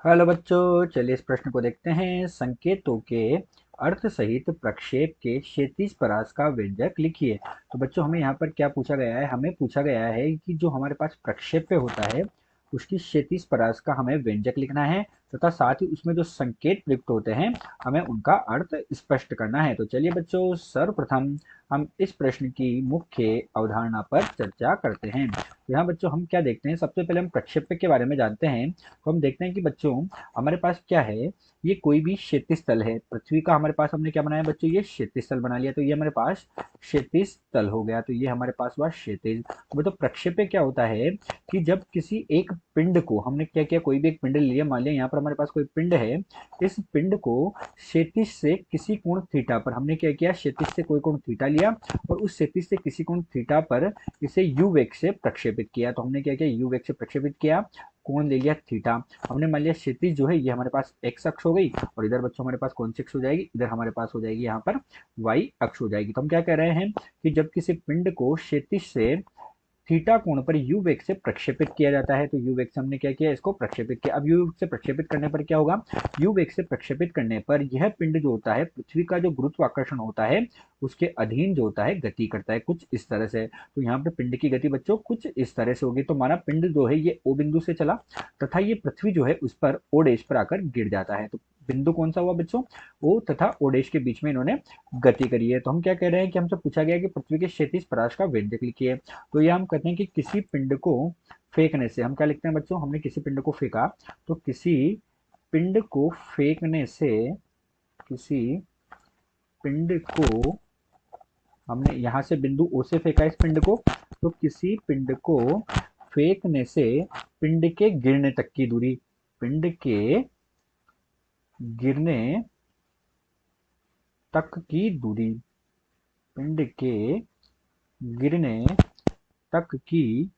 Hello बच्चों, चलिए इस प्रश्न को देखते हैं। संकेतों के अर्थ सहित प्रक्षेप के क्षैतिज परास का व्यंजक लिखिए। तो बच्चों, हमें यहाँ पर क्या पूछा गया है? हमें पूछा गया है कि जो हमारे पास प्रक्षेप्य होता है उसकी क्षैतिज परास का हमें व्यंजक लिखना है, तथा साथ ही उसमें जो संकेत प्रयुक्त होते हैं हमें उनका अर्थ स्पष्ट करना है। तो चलिए बच्चों, सर्वप्रथम हम इस प्रश्न की मुख्य अवधारणा पर चर्चा करते हैं। तो यहाँ बच्चों हम क्या देखते हैं, सबसे पहले हम प्रक्षेप्य के बारे में जानते हैं। तो हम देखते हैं कि बच्चों हमारे पास क्या है, ये कोई भी क्षैतिज तल है। पृथ्वी का हमारे पास हमने क्या बनाया बच्चों, ये क्षैतिज तल बना लिया। तो ये हमारे पास क्षैतिज तल हो गया। तो ये हमारे पास हुआ क्षैतिज। तो तो प्रक्षेप्य क्या होता है कि जब किसी एक पिंड को हमने क्या किया, कोई भी एक पिंड ले लिया, मान लिया यहाँ पर हमारे पास कोई पिंड है। इस पिंड को क्षैतिज से किसी कोण थीटा पर हमने क्या किया, क्षैतिज से कोई कोण थीटा लिया और उस क्षैतिज से किसी कोण थीटा पर इसे यू वेग से प्रक्षेपित किया। तो हमने क्या किया, यू वेग से प्रक्षेपित किया, कोण ले लिया थीटा। हमने मान लिया क्षैतिज जो है ये हमारे पास एक्स अक्ष हो गई, और इधर बच्चों हमारे पास कौन सी अक्ष हो जाएगी, इधर हमारे पास हो जाएगी यहाँ पर वाई अक्ष हो जाएगी। तो हम क्या कह रहे हैं कि जब किसी पिंड को क्षैतिज से थीटा कोण पर यू वेग से प्रक्षेपित किया जाता है, तो यू वेग से हमने क्या किया, इसको प्रक्षेपित किया। अब यू वेग से प्रक्षेपित करने पर क्या होगा, यू वेग से प्रक्षेपित करने पर यह पिंड जो होता है पृथ्वी का जो गुरुत्वाकर्षण होता है उसके अधीन जो होता है गति करता है कुछ इस तरह से। तो यहाँ पे पिंड की गति बच्चों कुछ इस तरह से होगी। तो माना पिंड जो है ये ओ बिंदु से चला तथा ये पृथ्वी जो है उस पर ओ डेश पर आकर गिर जाता है। तो बिंदु कौन सा हुआ बच्चों, ओ तथा ओ डेश के बीच में इन्होंने गति करी है। तो हम क्या कह रहे हैं कि हमसे पूछा गया कि पृथ्वी के क्षैतिज परास का व्यंजक लिखिए। तो ये हम कहते हैं कि किसी पिंड को फेंकने से, हम क्या लिखते हैं बच्चों, हमने किसी पिंड को फेंका, तो किसी पिंड को फेंकने से, किसी पिंड को हमने यहाँ से बिंदु ओ से फेंका इस पिंड को, तो किसी पिंड को फेंकने से पिंड के गिरने तक की दूरी, पिंड के गिरने तक की दूरी, पिंड के गिरने तक की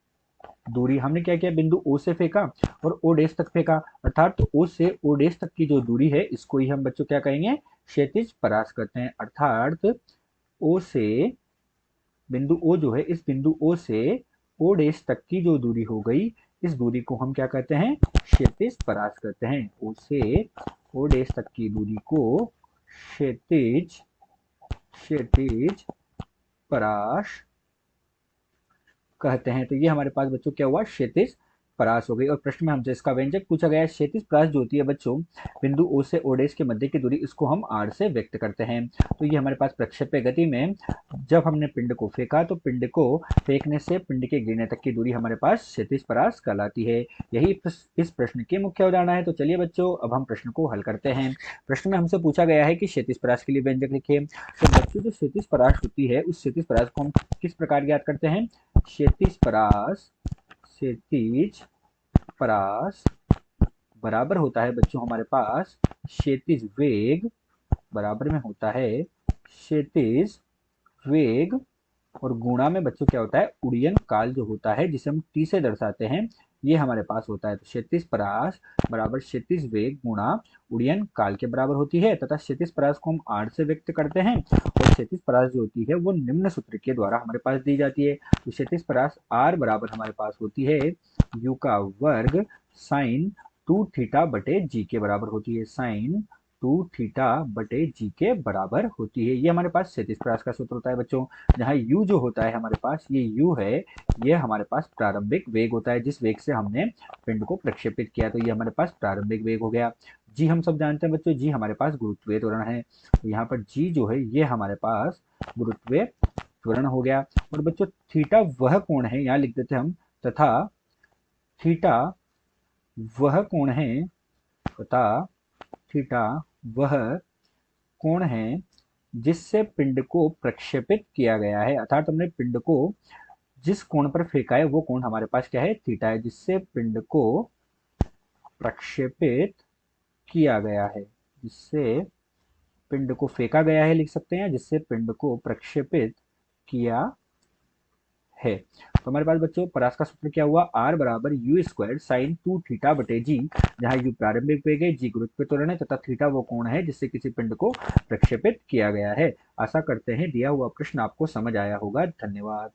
दूरी हमने क्या किया, बिंदु ओ से फेंका और ओ डेश तक फेंका, अर्थात ओ से ओ डेश तक की जो दूरी है इसको ही हम बच्चों क्या कहेंगे, क्षैतिज परास कहते हैं। अर्थात ओ से, बिंदु ओ जो है, इस बिंदु ओ से ओ डेश तक की जो दूरी हो गई, इस दूरी को हम क्या कहते हैं, क्षैतिज परास कहते हैं। ओ से ओ डेश तक की दूरी को क्षैतिज क्षैतिज परास कहते हैं। तो ये हमारे पास बच्चों क्या हुआ, क्षैतिज परास हो गई। और प्रश्न में हमसे इसका व्यंजक पूछा गया है। क्षैतिज परास जो होती है बच्चों, बिंदु ओ से ओ डेश के मध्य की दूरी, इसको हम आर से व्यक्त करते हैं। तो ये हमारे पास प्रक्षेप्य गति में जब हमने पिंड को फेंका तो पिंड को फेंकने से पिंड के गिरने तक की दूरी हमारे पास क्षैतिज परास कहलाती है। यही इस प्रश्न की मुख्य अवधारणा है। तो चलिए बच्चों, अब हम प्रश्न को हल करते हैं। प्रश्न में हमसे पूछा गया है कि क्षैतिज परास के लिए व्यंजक लिखिए। तो बच्चों, जो क्षैतिज परास होती है उस क्षैतिज परास को हम किस प्रकार ज्ञात करते हैं, क्षैतिज परास, क्षैतिज परास बराबर होता है बच्चों हमारे पास क्षैतिज वेग, बराबर में होता है क्षैतिज वेग, और गुणा में बच्चों क्या होता है, उड़ीयन काल जो होता है जिसे हम टी से दर्शाते हैं, ये हमारे पास होता है। तो क्षैतिज परास बराबर क्षैतिज वेग गुणा उड़ीयन काल के बराबर होती है, तथा क्षैतिज परास को हम आर से व्यक्त करते हैं। और क्षैतिज परास जो होती है वो निम्न सूत्र के द्वारा हमारे पास दी जाती है। तो क्षैतिज परास आर बराबर हमारे पास होती है यू का वर्ग साइन टू थीटा बटे जी के बराबर होती है, साइन टू थीटा बटे जी के बराबर होती है। ये हमारे पास क्षैतिज परास का सूत्र होता है बच्चों। जहाँ u जो होता है हमारे पास, ये u है, ये हमारे पास प्रारंभिक वेग होता है जिस वेग से हमने पिंड को प्रक्षेपित किया। तो ये हमारे पास प्रारंभिक वेग हो गया। जी हम सब जानते हैं बच्चों, जी हमारे पास गुरुत्वीय त्वरण है। तो यहाँ पर जी जो है ये हमारे पास गुरुत्वीय त्वरण हो गया। और बच्चों थीटा वह कोण है, यहाँ लिख देते हम, तथा थीटा वह कोण है, तथा थीटा वह कोण है जिससे पिंड को प्रक्षेपित किया गया है। अर्थात हमने पिंड को जिस कोण पर फेंका है वो कोण हमारे पास क्या है, थीटा है, जिससे पिंड को प्रक्षेपित किया गया है, जिससे पिंड को फेंका गया है लिख सकते हैं, जिससे पिंड को प्रक्षेपित किया है। तो हमारे पास बच्चों परास का सूत्र क्या हुआ, आर बराबर you square sine to theta बटे जी, जहां यू प्रारंभिक वेग है, जी गुरुत्वीय त्वरण है, तथा थीटा वो कोण है जिससे किसी पिंड को प्रक्षेपित किया गया है। आशा करते हैं दिया हुआ प्रश्न आपको समझ आया होगा। धन्यवाद।